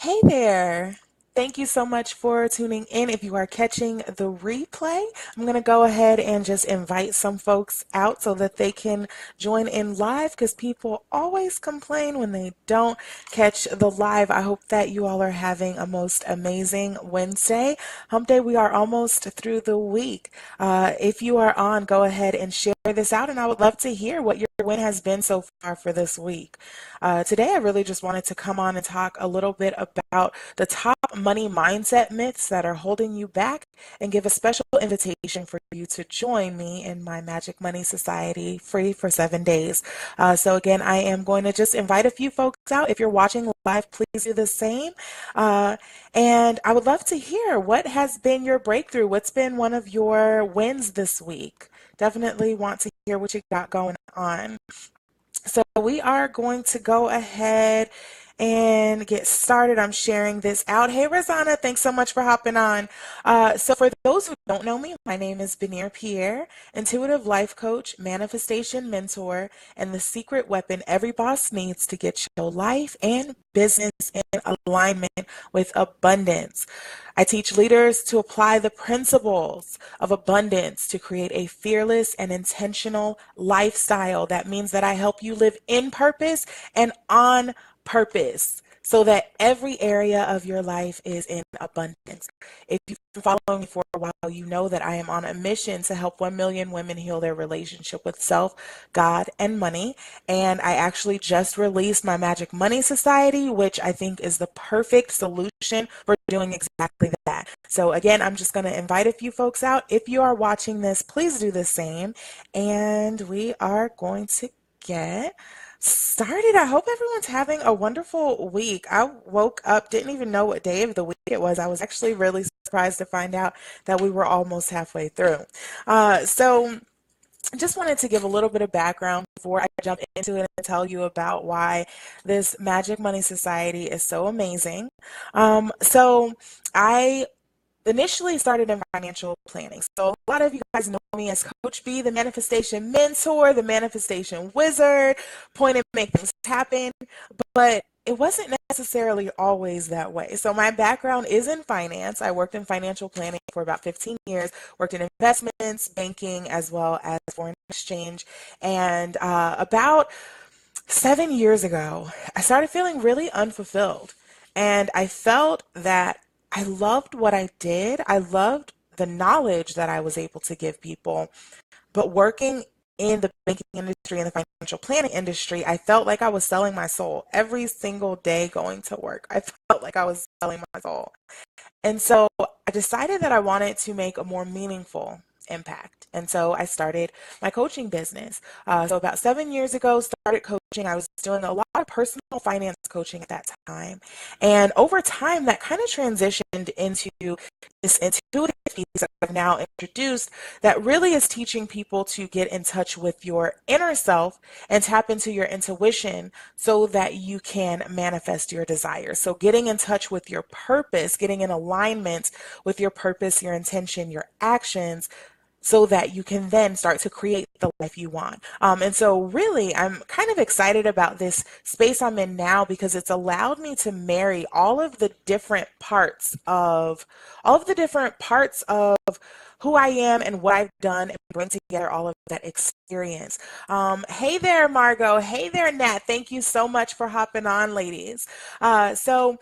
Hey there. Thank you so much for tuning in. If you are catching the replay, I'm going to go ahead and just invite some folks out so that they can join in live because people always complain when they don't catch the live. I hope that you all are having a most amazing Wednesday. Hump Day, we are almost through the week. If you are on, go ahead and share this out, and I would love to hear what your win has been so far for this week. Today, I really just wanted to come on and talk a little bit about the top money mindset myths that are holding you back and give a special invitation for you to join me in my Magic Money Society free for 7 days. So, again, I am going to just invite a few folks out. If you're watching live, please do the same. Uh, and I would love to hear what has been your breakthrough. What's been one of your wins this week? Definitely want to hear what you got going on. So we are going to go ahead and get started. I'm sharing this out. Hey, Rosanna, thanks so much for hopping on. So for those who don't know me, my name is Benir Pierre, intuitive life coach, manifestation mentor, and the secret weapon every boss needs to get your life and business in alignment with abundance. I teach leaders to apply the principles of abundance to create a fearless and intentional lifestyle. That means that I help you live in purpose and on purpose so that every area of your life is in abundance. If you've been following me for a while, you know that I am on a mission to help 1 million women heal their relationship with self, God, and money. And I actually just released my Magic Money Society, which I think is the perfect solution for doing exactly that. So again, I'm just going to invite a few folks out. If you are watching this, please do the same. And we are going to get started. I hope everyone's having a wonderful week. I woke up, didn't even know what day of the week it was. I was actually really surprised to find out that we were almost halfway through. So just wanted to give a little bit of background before I jump into it and tell you about why this Magic Money Society is so amazing. So I initially started in financial planning. So a lot of you guys know me as Coach B, the manifestation mentor, the manifestation wizard, point and make things happen. But it wasn't necessarily always that way. So my background is in finance. I worked in financial planning for about 15 years, worked in investments, banking, as well as foreign exchange. And about 7 years ago, I started feeling really unfulfilled. And I felt that I loved what I did. I loved the knowledge that I was able to give people. But working in the banking industry and the financial planning industry, I felt like I was selling my soul every single day going to work. I felt like I was selling my soul. And so I decided that I wanted to make a more meaningful impact. And so I started my coaching business. So about 7 years ago, started coaching. I was doing a lot of personal finance coaching at that time. And over time, that kind of transitioned into this intuitive piece that I've now introduced that really is teaching people to get in touch with your inner self and tap into your intuition so that you can manifest your desires. So getting in touch with your purpose, getting in alignment with your purpose, your intention, your actions, so that you can then start to create the life you want. And so really, I'm kind of excited about this space I'm in now because it's allowed me to marry all of the different parts of who I am and what I've done and bring together all of that experience. Hey there, Margot. Hey there, Nat. Thank you so much for hopping on, ladies. So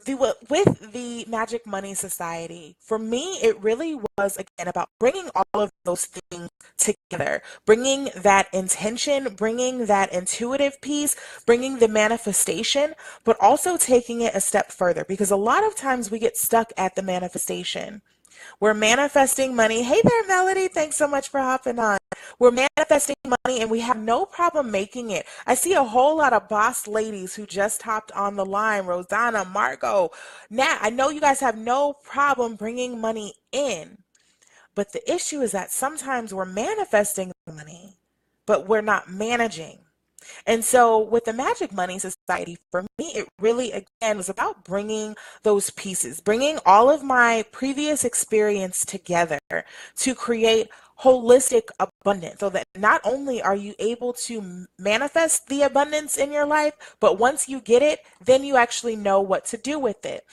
with the Magic Money Society, for me, it really was again about bringing all of those things together, bringing that intention, bringing that intuitive piece, bringing the manifestation, but also taking it a step further because a lot of times we get stuck at the manifestation. We're manifesting money. Hey there, Melody. Thanks so much for hopping on. We're manifesting money and we have no problem making it. I see a whole lot of boss ladies who just hopped on the line. Rosanna, Margot, Nat, I know you guys have no problem bringing money in. But the issue is that sometimes we're manifesting money, but we're not managing. And so with the Magic Money Society, for me, it really, again, was about bringing those pieces, bringing all of my previous experience together to create holistic abundance, so that not only are you able to manifest the abundance in your life, but once you get it, then you actually know what to do with it.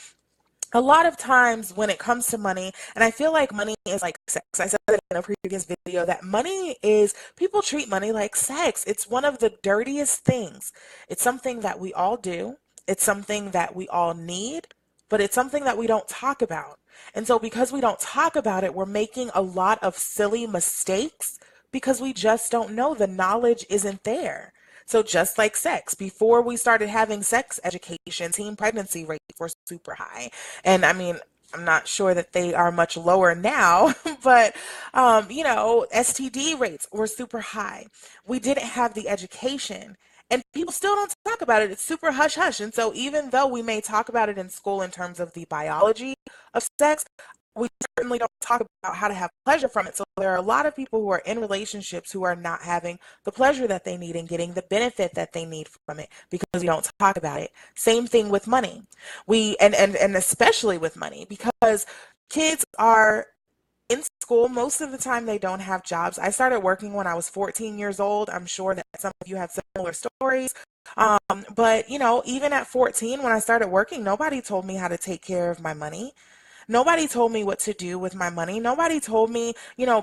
A lot of times when it comes to money, and I feel like money is like sex. I said it in a previous video that money is, people treat money like sex. It's one of the dirtiest things. It's something that we all do, it's something that we all need, but it's something that we don't talk about. And so, because we don't talk about it, we're making a lot of silly mistakes because we just don't know. The knowledge isn't there. So just like sex, before we started having sex education, teen pregnancy rates were super high. And I mean, I'm not sure that they are much lower now, but STD rates were super high. We didn't have the education. And people still don't talk about it. It's super hush hush. And so, even though we may talk about it in school in terms of the biology of sex, we certainly don't talk about how to have pleasure from it. So there are a lot of people who are in relationships who are not having the pleasure that they need and getting the benefit that they need from it because we don't talk about it. Same thing with money. And especially with money, because kids are in school. Most of the time they don't have jobs. I started working when I was 14 years old. I'm sure that some of you have similar stories. But even at 14, when I started working, nobody told me how to take care of my money. Nobody told me what to do with my money. Nobody told me,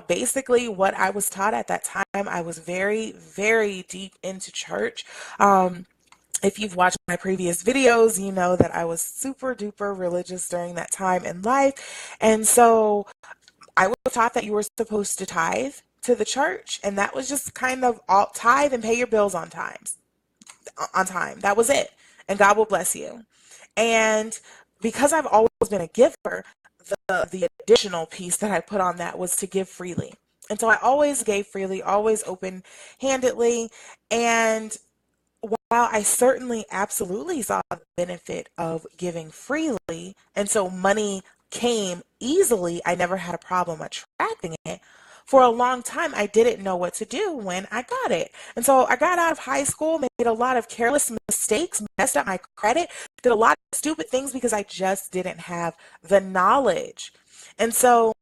basically what I was taught at that time. I was very, very deep into church. If you've watched my previous videos, you know that I was super duper religious during that time in life. And so I was taught that you were supposed to tithe to the church, and that was just kind of all, tithe and pay your bills on time. On time. That was it. And God will bless you. And because I've always been a giver, the additional piece that I put on that was to give freely. And so I always gave freely, always open-handedly. And while I certainly absolutely saw the benefit of giving freely, and so money came easily, I never had a problem attracting it. For a long time, I didn't know what to do when I got it. And so I got out of high school, made a lot of careless mistakes, messed up my credit, did a lot of stupid things because I just didn't have the knowledge. And so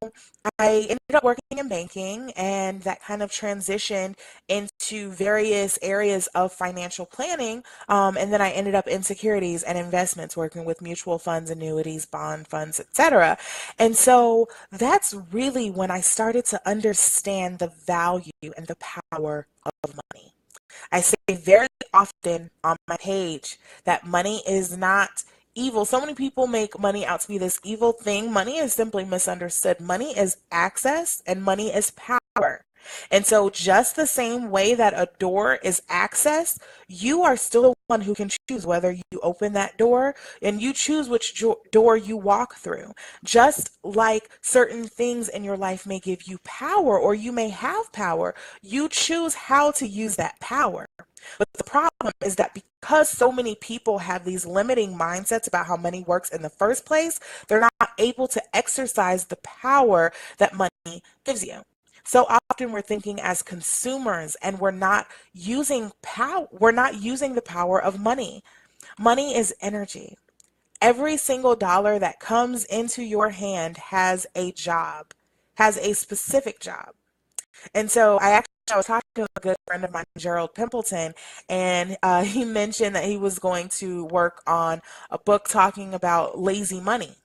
I ended up working in banking, and that kind of transitioned into various areas of financial planning. And then I ended up in securities and investments, working with mutual funds, annuities, bond funds, etc. And so that's really when I started to understand the value and the power of money. I say very often on my page that money is not evil. So many people make money out to be this evil thing. Money is simply misunderstood. Money is access and money is power. And so, just the same way that a door is access, you are still the one who can choose whether you open that door, and you choose which door you walk through. Just like certain things in your life may give you power, or you may have power, you choose how to use that power. But the problem is that because so many people have these limiting mindsets about how money works in the first place, they're not able to exercise the power that money gives you. So often we're thinking as consumers, and we're not using the power of money. Money is energy. Every single dollar that comes into your hand has a job, has a specific job. And so I was talking to a good friend of mine, Gerald Pimpleton, and he mentioned that he was going to work on a book talking about lazy money.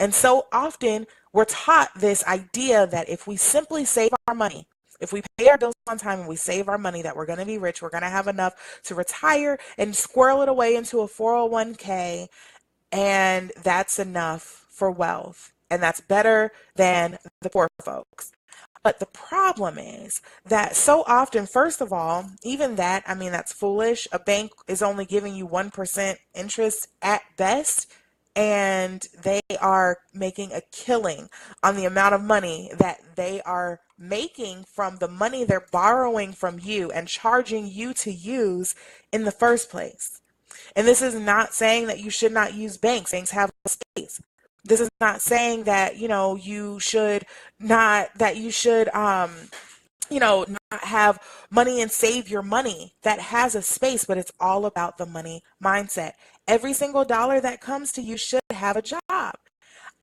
And so often we're taught this idea that if we simply save our money, if we pay our bills on time and we save our money, that we're going to be rich, we're going to have enough to retire and squirrel it away into a 401k, and that's enough for wealth. And that's better than the poor folks. But the problem is that so often, first of all, even that, I mean, that's foolish. A bank is only giving you 1% interest at best, and they are making a killing on the amount of money that they are making from the money they're borrowing from you and charging you to use in the first place. And this is not saying that you should not use banks. Banks have a space. This is not saying that, you should not, that you should, not have money and save your money. That has a space, but it's all about the money mindset. Every single dollar that comes to you should have a job.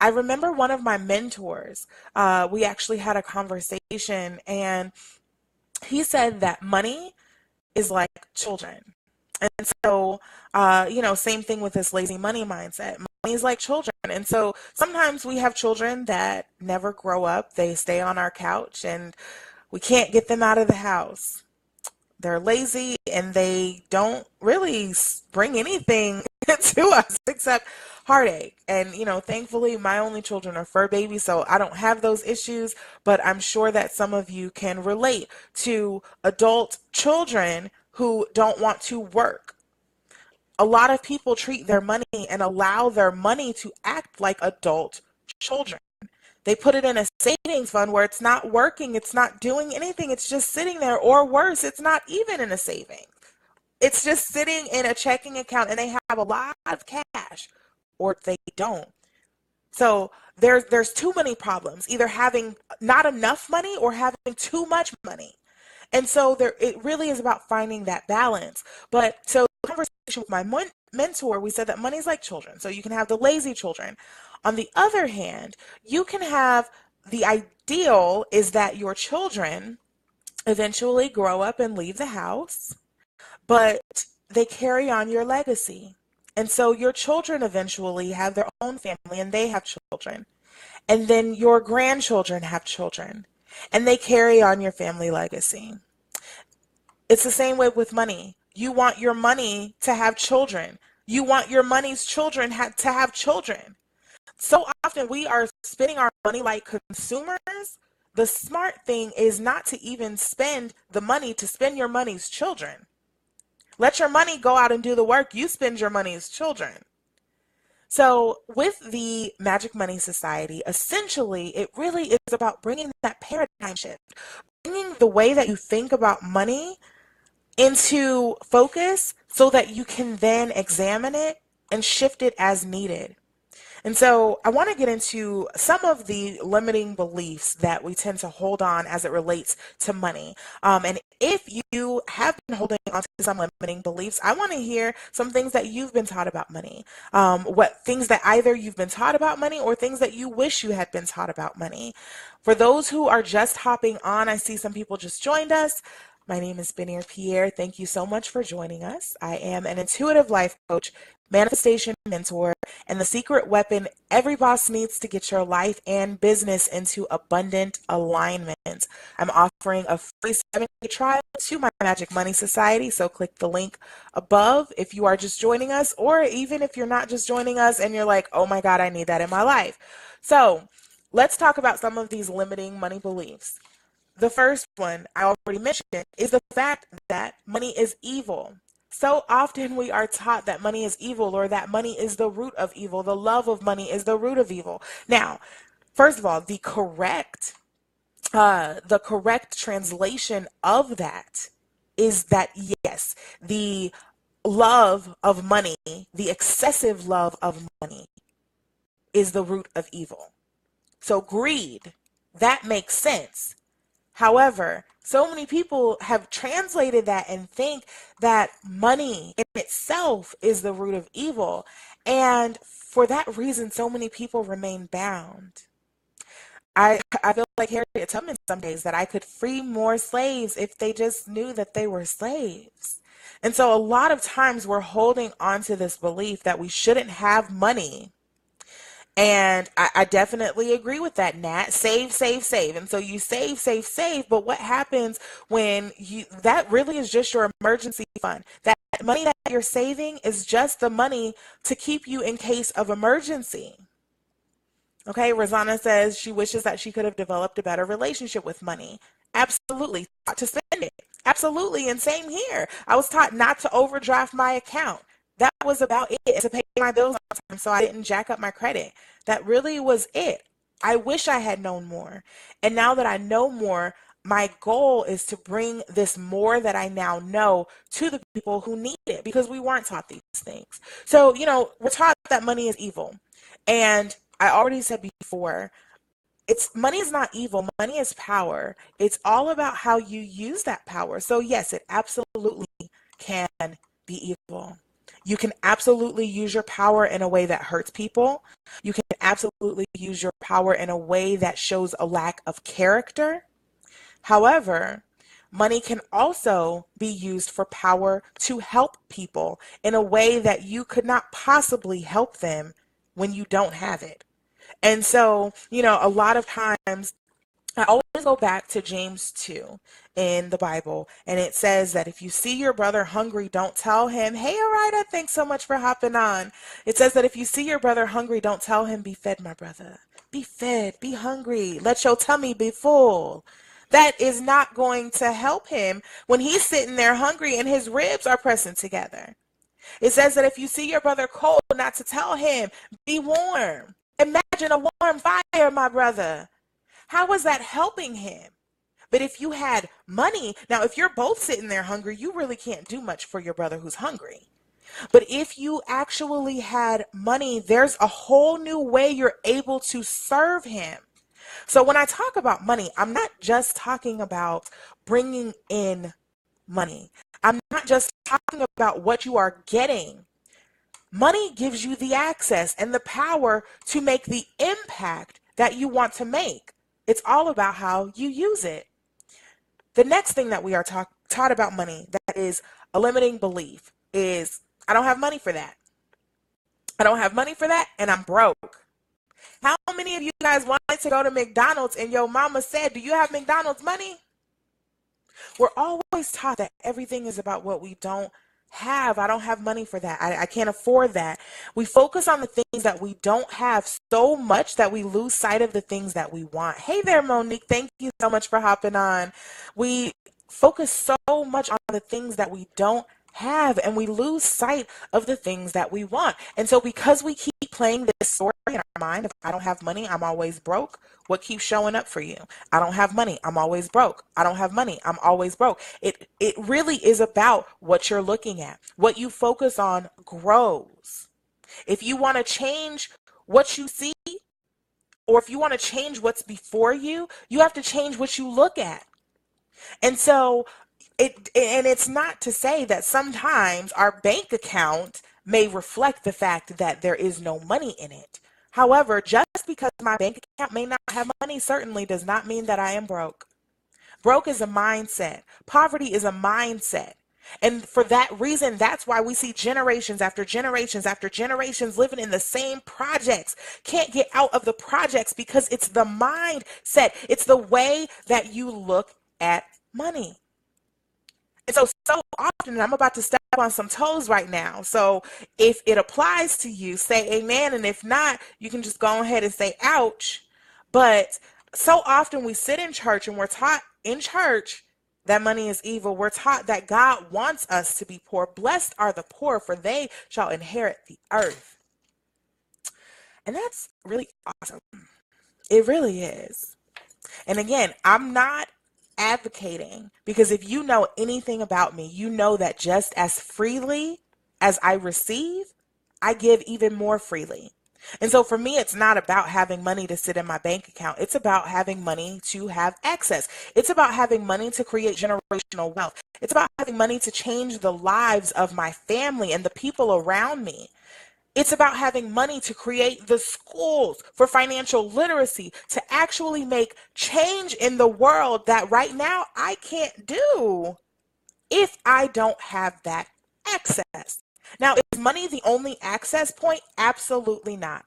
I remember one of my mentors, we actually had a conversation, and he said that money is like children. And so, same thing with this lazy money mindset. Money is like children. And so sometimes we have children that never grow up. They stay on our couch and we can't get them out of the house. They're lazy and they don't really bring anything to us except heartache. And, thankfully, my only children are fur babies, so I don't have those issues. But I'm sure that some of you can relate to adult children who don't want to work. A lot of people treat their money and allow their money to act like adult children. They put it in a savings fund where it's not working, it's not doing anything, it's just sitting there, or worse, it's not even in a savings. It's just sitting in a checking account and they have a lot of cash, or they don't. So there's too many problems, either having not enough money or having too much money. And so it really is about finding that balance. But so conversation with my mentor, we said that money's like children. So you can have the lazy children. On the other hand, you can have the ideal is that your children eventually grow up and leave the house, but they carry on your legacy. And so your children eventually have their own family and they have children. And then your grandchildren have children and they carry on your family legacy. It's the same way with money. You want your money to have children. You want your money's children to have children. So often we are spending our money like consumers. The smart thing is not to even spend the money to spend your money's children. Let your money go out and do the work. You spend your money's children. So with the Magic Money Society, essentially, it really is about bringing that paradigm shift, bringing the way that you think about money into focus so that you can then examine it and shift it as needed. And so I want to get into some of the limiting beliefs that we tend to hold on as it relates to money. And if you have been holding on to some limiting beliefs, I want to hear some things that you've been taught about money. What things that either you've been taught about money or things that you wish you had been taught about money. For those who are just hopping on, I see some people just joined us. My name is Benier Pierre. Thank you so much for joining us. I am an intuitive life coach, manifestation mentor, and the secret weapon every boss needs to get your life and business into abundant alignment. I'm offering a free 7-day trial to my Magic Money Society, so click the link above if you are just joining us, or even if you're not just joining us and you're like, oh my God, I need that in my life. So let's talk about some of these limiting money beliefs. The first one I already mentioned is the fact that money is evil. So often we are taught that money is evil or that money is the root of evil. The love of money is the root of evil. Now, first of all, the correct translation of that is that yes, the love of money, the excessive love of money is the root of evil. So greed, that makes sense. However, so many people have translated that and think that money in itself is the root of evil. And for that reason, so many people remain bound. I feel like Harriet Tubman some days that I could free more slaves if they just knew that they were slaves. And so a lot of times we're holding on to this belief that we shouldn't have money. And I definitely agree with that, Nat. Save, save, save. And so you save, save, save. But what happens when that really is just your emergency fund? That money that you're saving is just the money to keep you in case of emergency. Okay, Rosanna says she wishes that she could have developed a better relationship with money. Absolutely. Taught to spend it. Absolutely. And same here. I was taught not to overdraft my account. That was about it, to pay my bills on time so I didn't jack up my credit. That really was it. I wish I had known more. And now that I know more, my goal is to bring this more that I now know to the people who need it, because we weren't taught these things. So, we're taught that money is evil. And I already said before, money is not evil. Money is power. It's all about how you use that power. So yes, it absolutely can be evil. You can absolutely use your power in a way that hurts people. You can absolutely use your power in a way that shows a lack of character. However, money can also be used for power to help people in a way that you could not possibly help them when you don't have it. And so, a lot of times I always go back to James 2 in the Bible, and it says that if you see your brother hungry, don't tell him, "Hey, Arida, thanks so much for hopping on." It says that if you see your brother hungry, don't tell him, "Be fed, my brother. Be fed, be hungry. Let your tummy be full." That is not going to help him when he's sitting there hungry and his ribs are pressing together. It says that if you see your brother cold, not to tell him, "Be warm." Imagine a warm fire, my brother. How was that helping him? But if you had money, now if you're both sitting there hungry, you really can't do much for your brother who's hungry. But if you actually had money, there's a whole new way you're able to serve him. So when I talk about money, I'm not just talking about bringing in money. I'm not just talking about what you are getting. Money gives you the access and the power to make the impact that you want to make. It's all about how you use it. The next thing that we are taught about money that is a limiting belief is, I don't have money for that. I don't have money for that, and I'm broke. How many of you guys wanted to go to McDonald's and your mama said, "Do you have McDonald's money?" We're always taught that everything is about what we don't have. I don't have money for that. I can't afford that. We focus on the things that we don't have so much that we lose sight of the things that we want. Hey there, Monique. Thank you so much for hopping on. We focus so much on the things that we don't have, and we lose sight of the things that we want. And so because we keep playing this story in our mind, if I don't have money, I'm always broke, what keeps showing up for you? I don't have money, I'm always broke. I don't have money, I'm always broke. It really is about what you're looking at. What you focus on grows. If you want to change what you see, or if you want to change what's before you, you have to change what you look at. And so it's not to say that sometimes our bank account may reflect the fact that there is no money in it. However, just because my bank account may not have money certainly does not mean that I am broke. Broke is a mindset. Poverty is a mindset. And for that reason, that's why we see generations after generations after generations living in the same projects, can't get out of the projects because it's the mindset. It's the way that you look at money. And so often, I'm about to step on some toes right now. So if it applies to you, say amen. And if not, you can just go ahead and say ouch. But so often we sit in church and we're taught in church that money is evil. We're taught that God wants us to be poor. Blessed are the poor, for they shall inherit the earth. And that's really awesome. It really is. And again, I'm not advocating, because if you know anything about me, you know that just as freely as I receive, I give even more freely. And so for me, it's not about having money to sit in my bank account. It's about having money to have access. It's about having money to create generational wealth. It's about having money to change the lives of my family and the people around me. It's about having money to create the schools for financial literacy, to actually make change in the world that right now I can't do if I don't have that access. Now, is money the only access point? Absolutely not.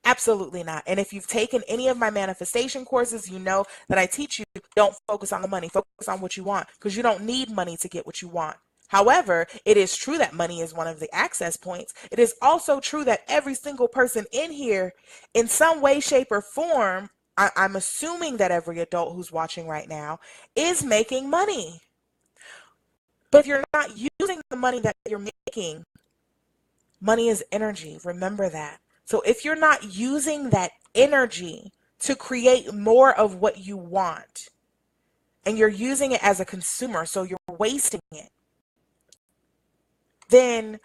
Absolutely not. And if you've taken any of my manifestation courses, you know that I teach you, don't focus on the money, focus on what you want, because you don't need money to get what you want. However, it is true that money is one of the access points. It is also true that every single person in here, in some way, shape, or form, I'm assuming that every adult who's watching right now is making money. But if you're not using the money that you're making, money is energy. Remember that. So if you're not using that energy to create more of what you want, and you're using it as a consumer, so you're wasting it, then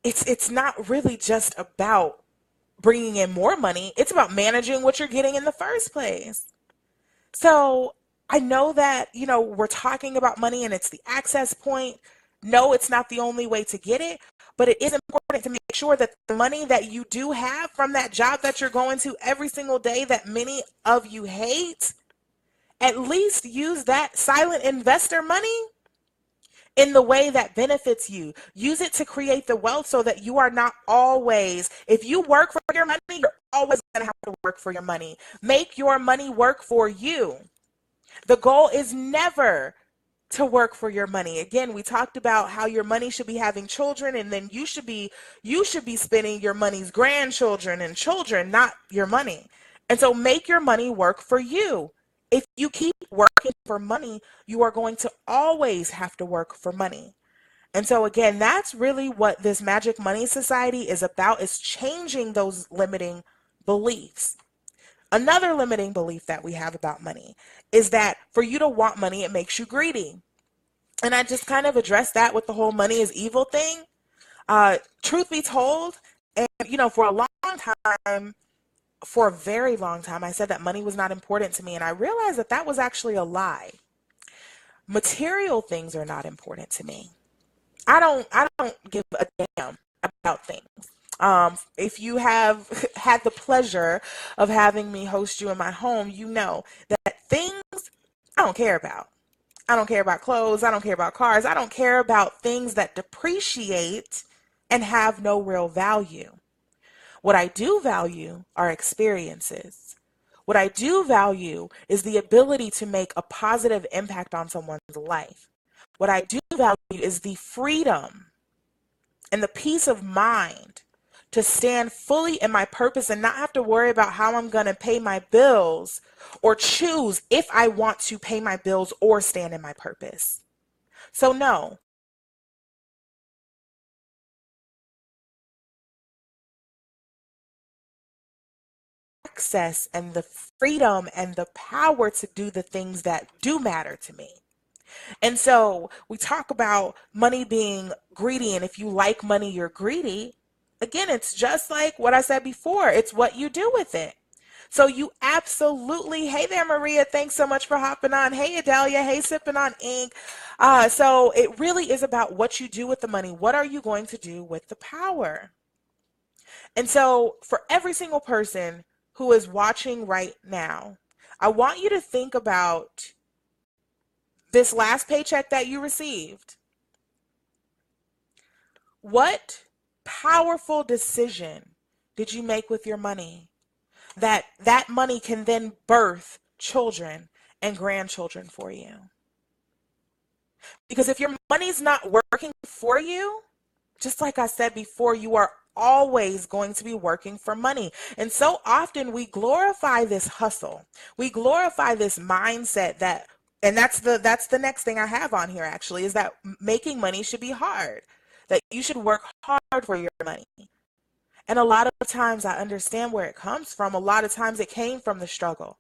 it's not really just about bringing in more money. It's about managing what you're getting in the first place. So I know that, we're talking about money and it's the access point. No, it's not the only way to get it, but it is important to make sure that the money that you do have from that job that you're going to every single day that many of you hate, at least use that silent investor money in the way that benefits you. Use it to create the wealth so that you are not always, if you work for your money, you're always going to have to work for your money. Make your money work for you. The goal is never to work for your money. Again, we talked about how your money should be having children, and then you should be spending your money's grandchildren and children, not your money. And so make your money work for you. If you keep working for money, you are going to always have to work for money. And so again, that's really what this Magic Money Society is about, is changing those limiting beliefs. Another limiting belief that we have about money is that for you to want money, it makes you greedy. And I just kind of addressed that with the whole money is evil thing. Truth be told, and for a long time, for a very long time, I said that money was not important to me. And I realized that that was actually a lie. Material things are not important to me. I don't give a damn about things. If you have had the pleasure of having me host you in my home, you know that things I don't care about. I don't care about clothes. I don't care about cars. I don't care about things that depreciate and have no real value. What I do value are experiences. What I do value is the ability to make a positive impact on someone's life. What I do value is the freedom and the peace of mind to stand fully in my purpose and not have to worry about how I'm going to pay my bills or choose if I want to pay my bills or stand in my purpose. So no, access and the freedom and the power to do the things that do matter to me. And so we talk about money being greedy, and if you like money, you're greedy. Again, it's just like what I said before. It's what you do with it. So you absolutely, hey there, Maria, thanks so much for hopping on. Hey, Adalia, hey, Sipping on Ink. So it really is about what you do with the money. What are you going to do with the power? And so for every single person who is watching right now, I want you to think about this last paycheck that you received. What powerful decision did you make with your money that money can then birth children and grandchildren for you? Because if your money's not working for you, just like I said before, you are always going to be working for money. And so often we glorify this hustle. We glorify this mindset that, and that's the next thing I have on here actually, is that making money should be hard. That you should work hard for your money. And a lot of times I understand where it comes from. A lot of times it came from the struggle.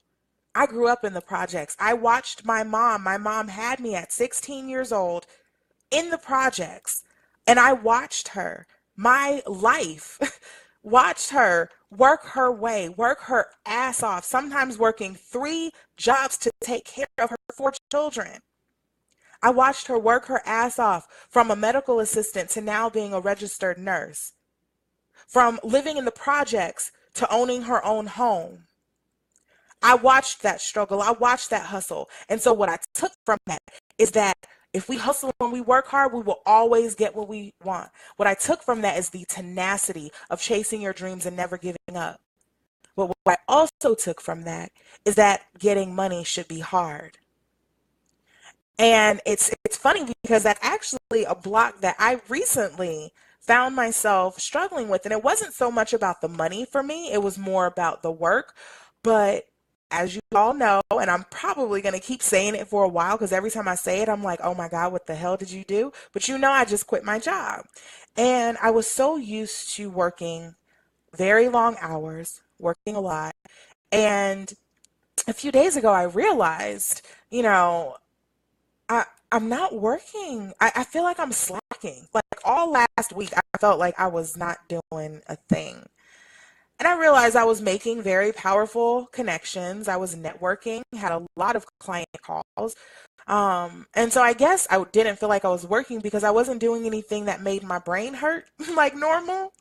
I grew up in the projects. I watched my mom. My mom had me at 16 years old in the projects. And I watched her, my life, watched her work her way, work her ass off, sometimes working 3 jobs to take care of her 4 children. I watched her work her ass off from a medical assistant to now being a registered nurse, from living in the projects to owning her own home. I watched that struggle. I watched that hustle. And so what I took from that is that if we hustle and we work hard, we will always get what we want. What I took from that is the tenacity of chasing your dreams and never giving up. But what I also took from that is that getting money should be hard. And it's funny because that's actually a block that I recently found myself struggling with. And it wasn't so much about the money for me, it was more about the work. But as you all know, and I'm probably going to keep saying it for a while because every time I say it, I'm like, oh my God, what the hell did you do? But I just quit my job. And I was so used to working very long hours, working a lot. And a few days ago, I realized, you know, I'm not working. I feel like I'm slacking. Like all last week, I felt like I was not doing a thing. And I realized I was making very powerful connections. I was networking, had a lot of client calls, And so I guess I didn't feel like I was working because I wasn't doing anything that made my brain hurt like normal.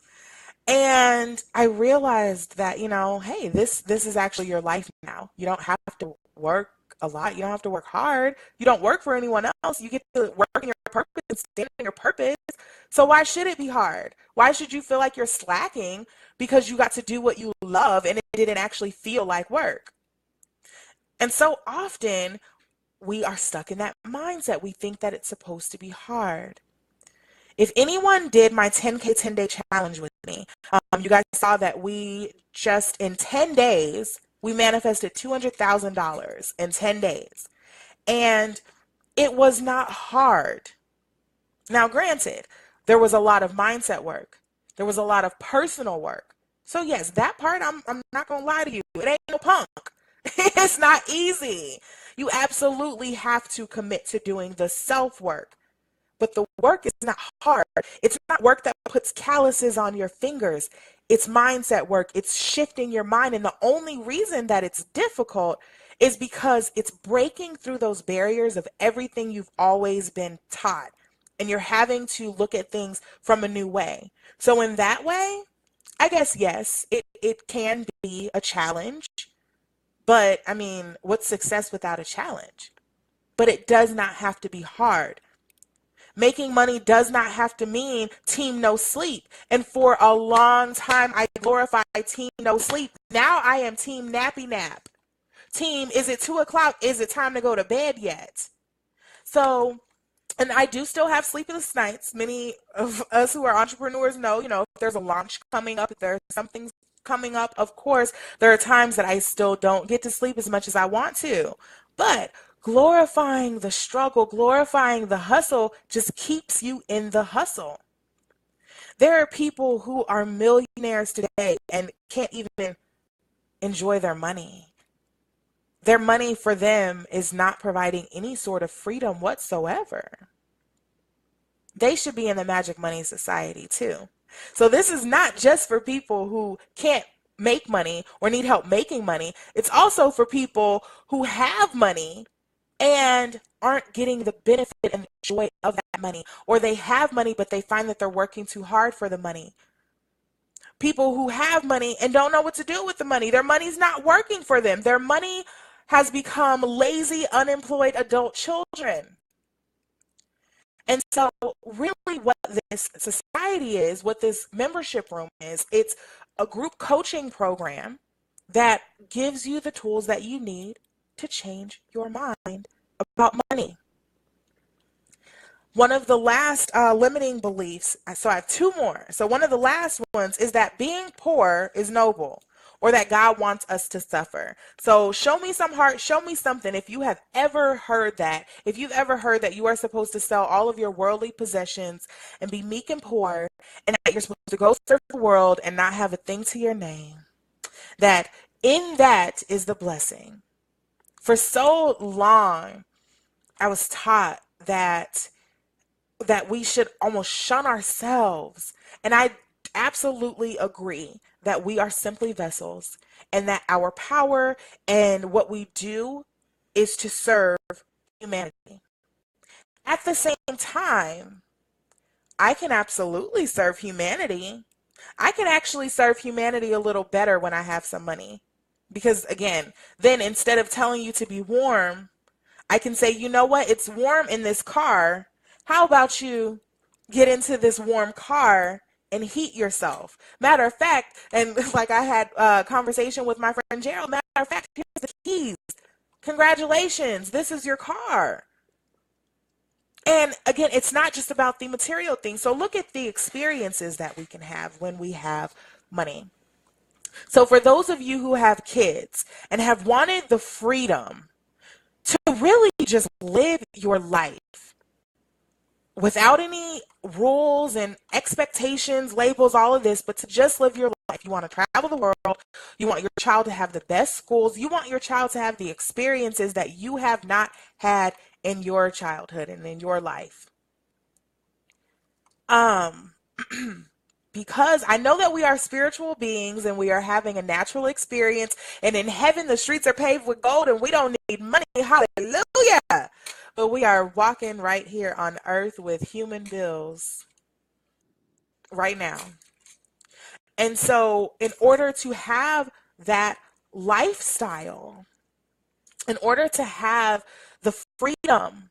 And I realized that, hey, this is actually your life now. You don't have to work a lot. You don't have to work hard. You don't work for anyone else. You get to work in your purpose and stand in your purpose. So why should it be hard? Why should you feel like you're slacking because you got to do what you love and it didn't actually feel like work? And so often we are stuck in that mindset. We think that it's supposed to be hard. If anyone did my 10K 10-day challenge with me, you guys saw that we just in 10 days, we manifested $200,000 in 10 days. And it was not hard. Now, granted, there was a lot of mindset work. There was a lot of personal work. So yes, that part, I'm not going to lie to you. It ain't no punk. It's not easy. You absolutely have to commit to doing the self-work. But the work is not hard. It's not work that puts calluses on your fingers. It's mindset work. It's shifting your mind. And the only reason that it's difficult is because it's breaking through those barriers of everything you've always been taught. And you're having to look at things from a new way. So in that way, I guess, yes, it can be a challenge. But I mean, what's success without a challenge? But it does not have to be hard. Making money does not have to mean team no sleep. And for a long time, I glorified team no sleep. Now I am team nappy nap. Team, is it 2 o'clock? Is it time to go to bed yet? So, and I do still have sleepless nights. Many of us who are entrepreneurs know, if there's a launch coming up, if there's something coming up, of course, there are times that I still don't get to sleep as much as I want to. But glorifying the struggle, glorifying the hustle just keeps you in the hustle. There are people who are millionaires today and can't even enjoy their money. Their money for them is not providing any sort of freedom whatsoever. They should be in the Magic Money Society too. So this is not just for people who can't make money or need help making money. It's also for people who have money and aren't getting the benefit and the joy of that money. Or they have money, but they find that they're working too hard for the money. People who have money and don't know what to do with the money. Their money's not working for them. Their money has become lazy, unemployed adult children. And so really what this society is, what this membership room is, it's a group coaching program that gives you the tools that you need to change your mind about money. One of the last limiting beliefs, so I have two more. So one of the last ones is that being poor is noble, or that God wants us to suffer. So show me some heart, show me something. If you have ever heard that, if you've ever heard that you are supposed to sell all of your worldly possessions and be meek and poor, and that you're supposed to go serve the world and not have a thing to your name, that in that is the blessing. For so long, I was taught that we should almost shun ourselves. And I absolutely agree that we are simply vessels and that our power and what we do is to serve humanity. At the same time, I can absolutely serve humanity. I can actually serve humanity a little better when I have some money. Because again, then instead of telling you to be warm, I can say, you know what? It's warm in this car. How about you get into this warm car and heat yourself? Matter of fact, and like I had a conversation with my friend Gerald, matter of fact, here's the keys. Congratulations, this is your car. And again, it's not just about the material thing. So look at the experiences that we can have when we have money. So for those of you who have kids and have wanted the freedom to really just live your life without any rules and expectations, labels, all of this, but to just live your life. You want to travel the world. You want your child to have the best schools. You want your child to have the experiences that you have not had in your childhood and in your life. Because I know that we are spiritual beings and we are having a natural experience, and in heaven the streets are paved with gold and we don't need money. Hallelujah. but we are walking right here on earth with human bills right now. And so, in order to have that lifestyle, in order to have the freedom,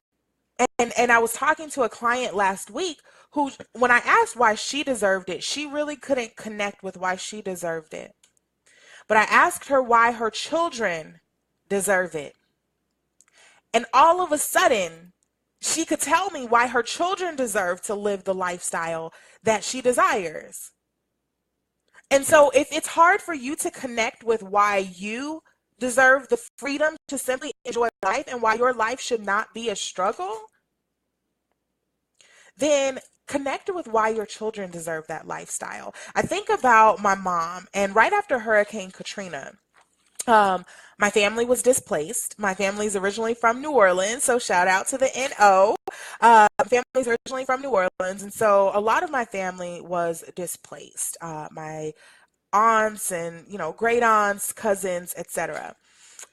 and I was talking to a client last week who, when I asked why she deserved it, she really couldn't connect with why she deserved it. But I asked her why her children deserve it. And all of a sudden, she could tell me why her children deserve to live the lifestyle that she desires. And so if it's hard for you to connect with why you deserve the freedom to simply enjoy life and why your life should not be a struggle, then connect with why your children deserve that lifestyle. I think about my mom, and right after Hurricane Katrina, my family was displaced. My family's originally from New Orleans, so shout out to the NO. Family's originally from New Orleans, and so a lot of my family was displaced. My aunts and great aunts, cousins, etc.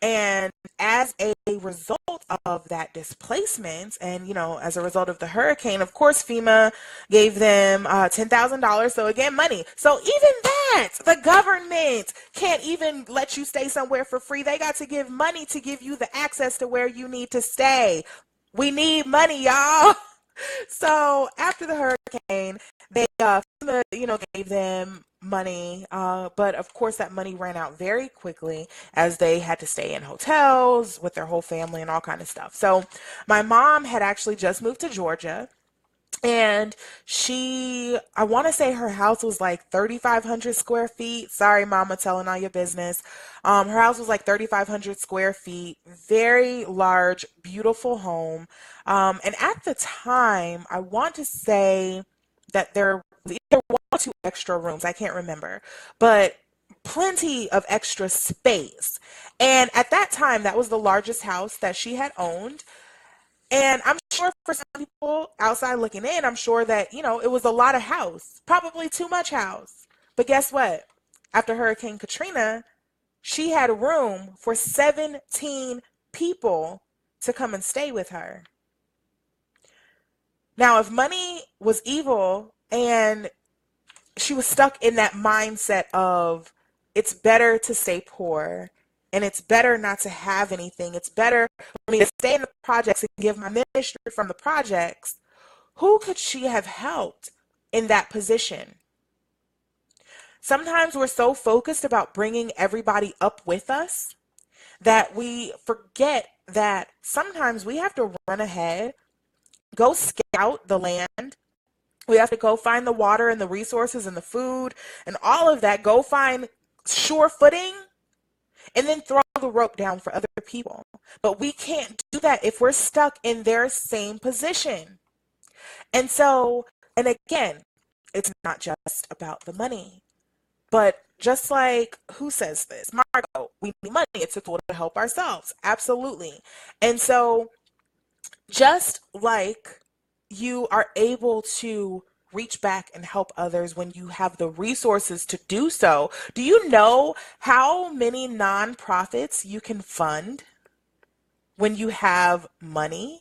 And as a result of that displacement, and as a result of the hurricane, of course, FEMA gave them $10,000. So again, money. So even that, the government can't even let you stay somewhere for free. They got to give money to give you the access to where you need to stay. We need money, y'all. So after the hurricane, they gave them money, but of course that money ran out very quickly as they had to stay in hotels with their whole family and all kind of stuff. So my mom had actually just moved to Georgia. And I want to say her house was like 3,500 square feet. Sorry, mama, telling all your business. Her house was like 3,500 square feet, very large, beautiful home. And at the time, I want to say that there was either one or two extra rooms. I can't remember, but plenty of extra space. And at that time, that was the largest house that she had owned. And I'm sure for some people outside looking in, I'm sure that, it was a lot of house, probably too much house. But guess what? After Hurricane Katrina, she had room for 17 people to come and stay with her. Now, if money was evil and she was stuck in that mindset of it's better to stay poor and it's better not to have anything, it's better for me to stay in the projects and give my ministry from the projects, who could she have helped in that position? Sometimes we're so focused about bringing everybody up with us that we forget that sometimes we have to run ahead, go scout the land. We have to go find the water and the resources and the food and all of that, go find sure footing, and then throw the rope down for other people. But we can't do that if we're stuck in their same position. And so, and again, it's not just about the money, but just like, who says this? Margot, we need money. It's a tool to help ourselves. Absolutely. And so, just like you are able to reach back and help others when you have the resources to do so, do you know how many nonprofits you can fund when you have money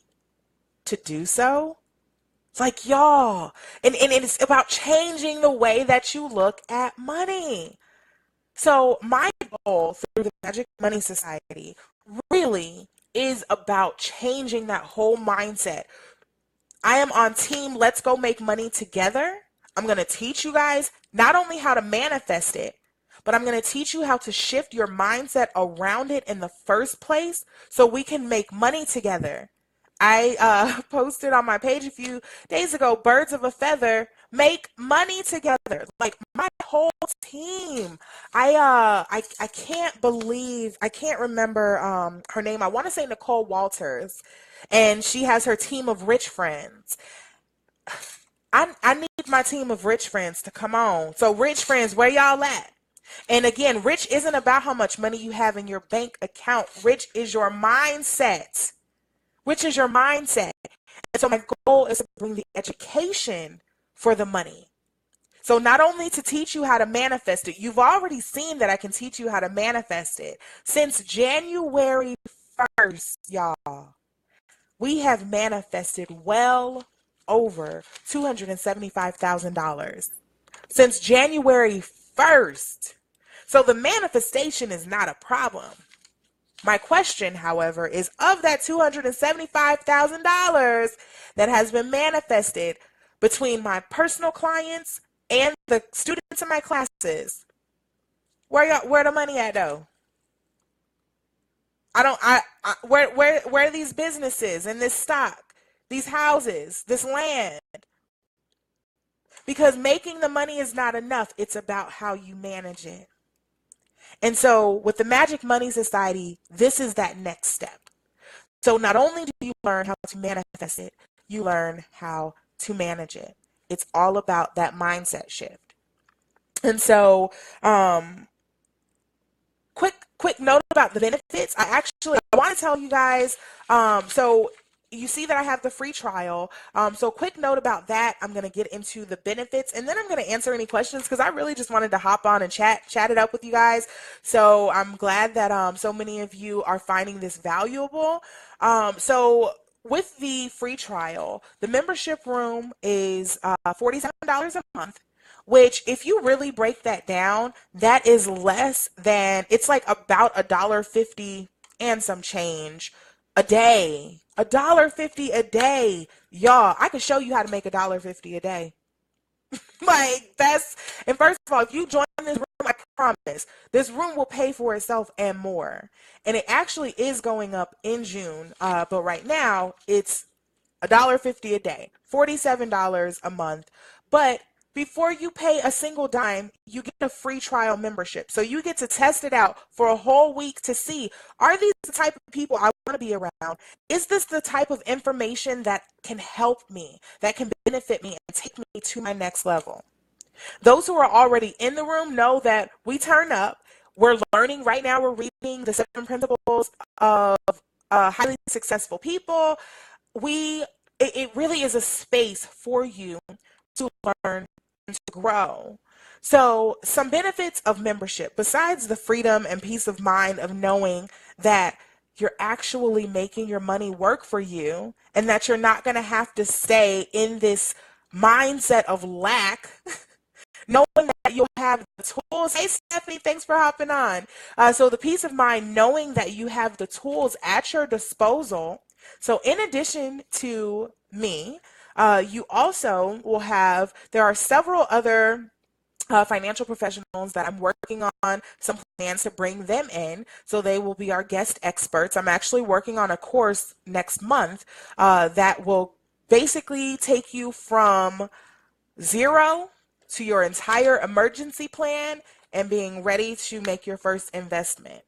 to do so? It's like, y'all, and it's about changing the way that you look at money. So my goal through the Magic Money Society really is about changing that whole mindset. I am on team Let's Go Make Money Together. I'm going to teach you guys not only how to manifest it, but I'm going to teach you how to shift your mindset around it in the first place so we can make money together. I posted on my page a few days ago, birds of a feather make money together. Like my whole team. I can't believe, I can't remember her name. I want to say Nicole Walters, and she has her team of rich friends. I need my team of rich friends to come on. So rich friends, where y'all at? And again, rich isn't about how much money you have in your bank account. Rich is your mindset. Which is your mindset. And so my goal is to bring the education for the money. So not only to teach you how to manifest it, you've already seen that I can teach you how to manifest it. Since January 1st, y'all, we have manifested well over $275,000 since January 1st. So the manifestation is not a problem. My question, however, is of that $275,000 that has been manifested between my personal clients and the students in my classes, where the money at though? Where are these businesses and this stock, these houses, this land? Because making the money is not enough. It's about how you manage it. And so with the Magic Money Society, this is that next step. So not only do you learn how to manifest it, you learn how to manage it. It's all about that mindset shift. And so, quick note about the benefits. I want to tell you guys, so you see that I have the free trial. So quick note about that. I'm going to get into the benefits, and then I'm going to answer any questions because I really just wanted to hop on and chat it up with you guys. So I'm glad that so many of you are finding this valuable. So with the free trial, the membership room is $47 a month, which if you really break that down, that is less than, it's like about $1.50 and some change a day. $1.50 a day. Y'all, I can show you how to make $1.50 a day. Like that's, and first of all, if you join this room, I promise this room will pay for itself and more. And it actually is going up in June, but right now it's $1.50 a day, $47 a month. But before you pay a single dime, you get a free trial membership. So you get to test it out for a whole week to see, are these the type of people I want to be around? Is this the type of information that can help me, that can benefit me and take me to my next level? Those who are already in the room know that we turn up. We're learning right now. We're reading the 7 principles of highly successful people. It really is a space for you to learn and to grow. So some benefits of membership, besides the freedom and peace of mind of knowing that you're actually making your money work for you and that you're not going to have to stay in this mindset of lack, knowing that you'll have the tools. Hey, Stephanie, thanks for hopping on. So the peace of mind, knowing that you have the tools at your disposal. So in addition to me, you also will have, there are several other financial professionals that I'm working on some plans to bring them in, so they will be our guest experts. I'm actually working on a course next month that will basically take you from zero to your entire emergency plan and being ready to make your first investment.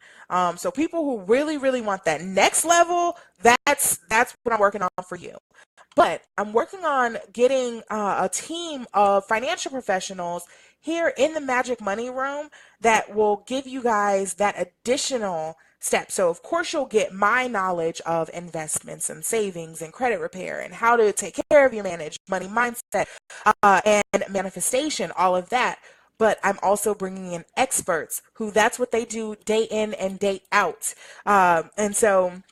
So people who really, really want that next level, that's what I'm working on for you. But I'm working on getting a team of financial professionals here in the Magic Money Room that will give you guys that additional step. So of course you'll get my knowledge of investments and savings and credit repair and how to take care of your money mindset and manifestation, all of that. But I'm also bringing in experts who that's what they do day in and day out. And so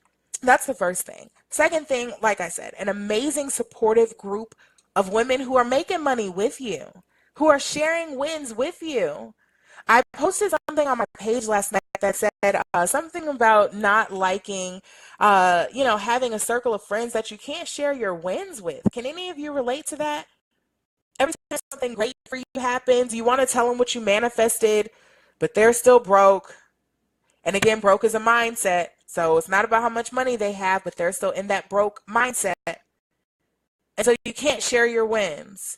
that's the first thing. Second thing, like I said, an amazing supportive group of women who are making money with you, who are sharing wins with you. I posted something on my page last night that said something about not liking, having a circle of friends that you can't share your wins with. Can any of you relate to that? Every time something great for you happens, you want to tell them what you manifested, but they're still broke. And again, broke is a mindset. So it's not about how much money they have, but they're still in that broke mindset. And so you can't share your wins.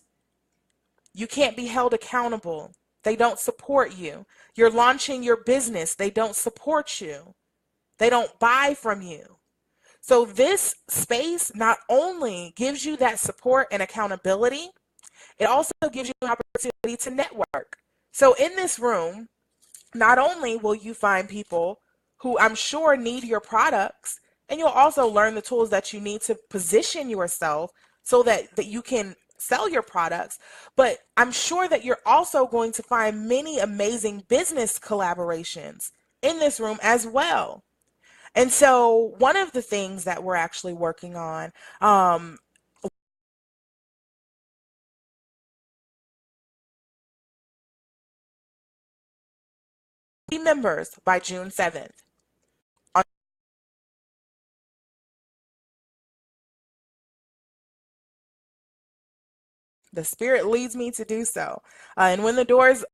You can't be held accountable. They don't support you. You're launching your business. They don't support you. They don't buy from you. So this space not only gives you that support and accountability, it also gives you an opportunity to network. So in this room, not only will you find people who I'm sure need your products, and you'll also learn the tools that you need to position yourself so that you can sell your products, but I'm sure that you're also going to find many amazing business collaborations in this room as well. And so one of the things that we're actually working on, members by June 7th. The Spirit leads me to do so. And when the doors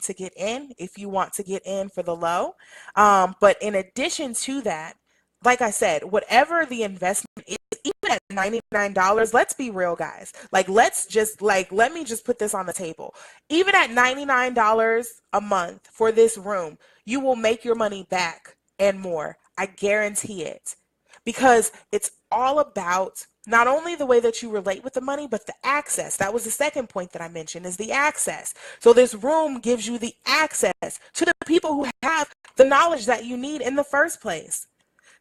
to get in, if you want to get in for the low. But in addition to that, like I said, whatever the investment is, even at $99, let's be real, guys. Like, let me just put this on the table. Even at $99 a month for this room, you will make your money back and more. I guarantee it. Because it's all about not only the way that you relate with the money, but the access. That was the second point that I mentioned, is the access. So this room gives you the access to the people who have the knowledge that you need in the first place.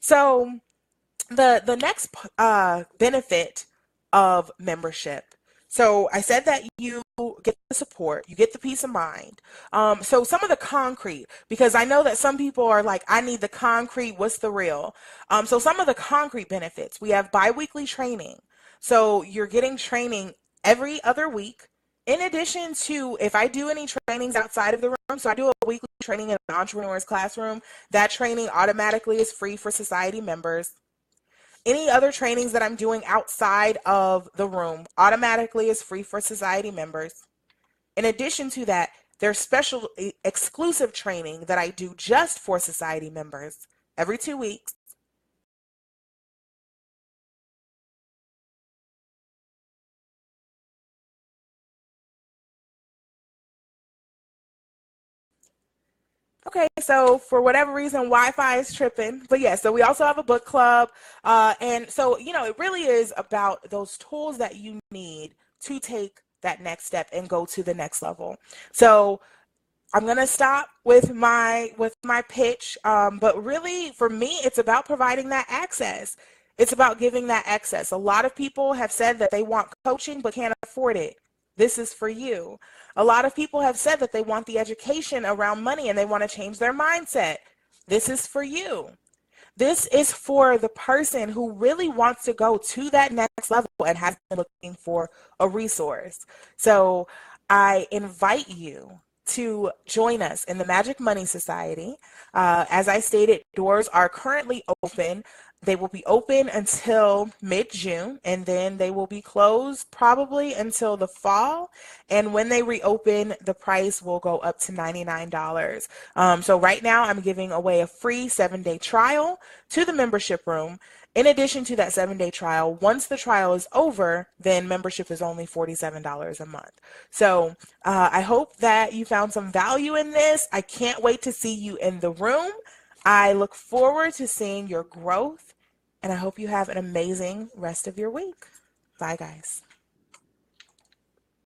So the next benefit of membership. So I said that you get the support, you get the peace of mind. So some of the concrete, because I know that some people are like, I need the concrete, what's the real? So some of the concrete benefits, we have biweekly training. So you're getting training every other week. In addition to, if I do any trainings outside of the room, so I do a weekly training in an entrepreneur's classroom, that training automatically is free for society members. Any other trainings that I'm doing outside of the room automatically is free for society members. In addition to that, there's special exclusive training that I do just for society members every 2 weeks. Okay, so for whatever reason, Wi-Fi is tripping. But yeah, so we also have a book club. And so, it really is about those tools that you need to take that next step and go to the next level. So I'm gonna stop with my pitch, but really for me, it's about providing that access. It's about giving that access. A lot of people have said that they want coaching but can't afford it. This is for you. A lot of people have said that they want the education around money and they want to change their mindset. This is for you. This is for the person who really wants to go to that next level and has been looking for a resource. So I invite you to join us in the Magic Money Society. As I stated, doors are currently open. They will be open until mid-June, and then they will be closed probably until the fall. And when they reopen, the price will go up to $99. So right now, I'm giving away a free 7-day trial to the membership room. In addition to that 7-day trial, once the trial is over, then membership is only $47 a month. So I hope that you found some value in this. I can't wait to see you in the room. I look forward to seeing your growth, and I hope you have an amazing rest of your week. Bye, guys.